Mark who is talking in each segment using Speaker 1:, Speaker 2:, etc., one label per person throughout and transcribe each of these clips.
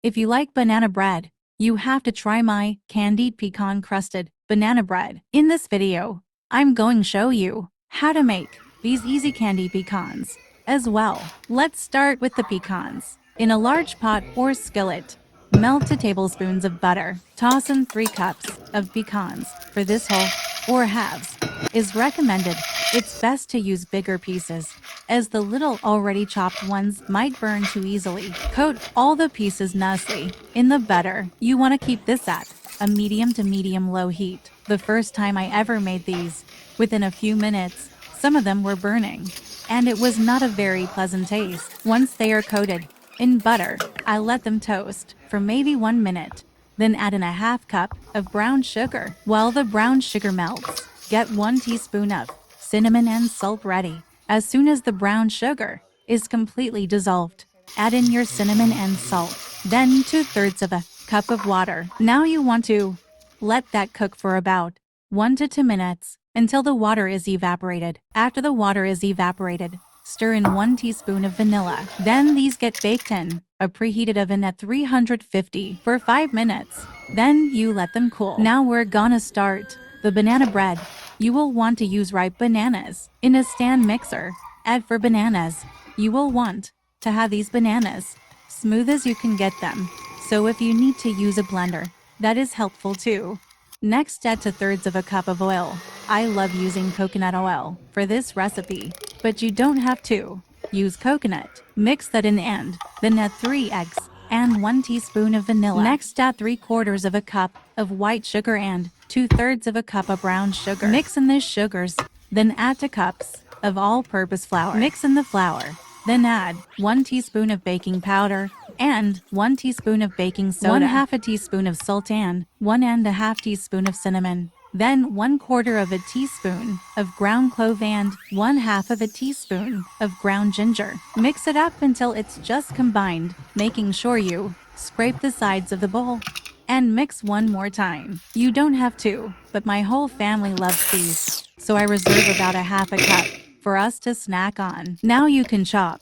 Speaker 1: If you like banana bread, you have to try my candied pecan crusted banana bread. In this video, I'm going to show you how to make these easy candy pecans as well. Let's start with the pecans. In a large pot or skillet, melt 2 tablespoons of butter. Toss in 3 cups of pecans. For this whole or halves is recommended. It's best to use bigger pieces, as the little already chopped ones might burn too easily. Coat all the pieces nicely in the butter. You want to keep this at a medium to medium low heat. The first time I ever made these, within a few minutes, some of them were burning, and it was not a very pleasant taste. Once they are coated in butter, I let them toast for maybe 1 minute. Then add in a half cup of brown sugar. While the brown sugar melts, get 1 teaspoon of cinnamon and salt ready. As soon as the brown sugar is completely dissolved, add in your cinnamon and salt. Then 2/3 of a cup of water. Now you want to let that cook for about 1 to 2 minutes until the water is evaporated. After the water is evaporated, stir in 1 teaspoon of vanilla. Then these get baked in a preheated oven at 350 for 5 minutes. Then you let them cool. Now we're gonna start the banana bread. You will want to use ripe bananas. In a stand mixer, add for bananas. You will want to have these bananas smooth as you can get them. So if you need to use a blender, that is helpful too. Next, add 2/3 of a cup of oil. I love using coconut oil for this recipe, but you don't have to use coconut. Mix that in and then add 3 eggs and 1 teaspoon of vanilla. Next, add 3/4 of a cup of white sugar and 2/3 of a cup of brown sugar. Mix in the sugars, then add 2 cups of all-purpose flour. Mix in the flour, then add 1 teaspoon of baking powder and 1 teaspoon of baking soda, 1/2 a teaspoon of salt and 1.5 teaspoon of cinnamon. Then 1/4 of a teaspoon of ground clove and 1/2 of a teaspoon of ground ginger. Mix it up until it's just combined, making sure you scrape the sides of the bowl. And mix one more time. You don't have to, but my whole family loves these, so I reserve about 1/2 a cup for us to snack on. Now you can chop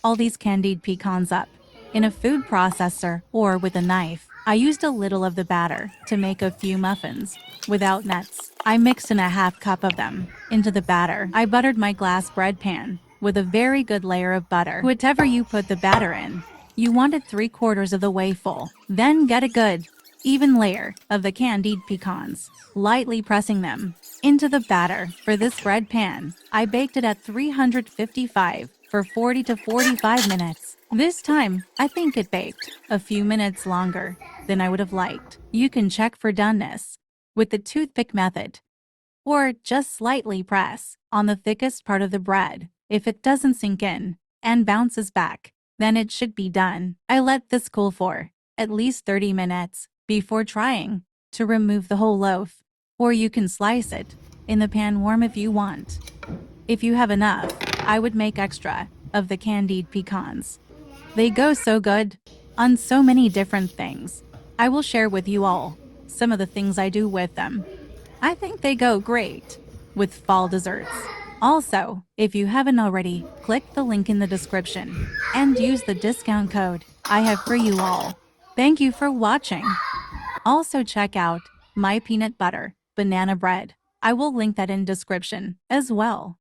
Speaker 1: all these candied pecans up in a food processor or with a knife. I used a little of the batter to make a few muffins without nuts. I mixed in 1/2 cup of them into the batter. I buttered my glass bread pan with a very good layer of butter. Whatever you put the batter in, you want it 3/4 of the way full. Then get a good, even layer of the candied pecans, lightly pressing them into the batter. For this bread pan, I baked it at 355 for 40 to 45 minutes. This time, I think it baked a few minutes longer than I would have liked. You can check for doneness with the toothpick method, or just slightly press on the thickest part of the bread. If it doesn't sink in and bounces back, then it should be done. I let this cool for at least 30 minutes before trying to remove the whole loaf, or you can slice it in the pan warm if you want. If you have enough, I would make extra of the candied pecans. They go so good on so many different things. I will share with you all some of the things I do with them. I think they go great with fall desserts. Also, if you haven't already, click the link in the description and use the discount code I have for you all. Thank you for watching. Also check out my peanut butter banana bread. I will link that in description as well.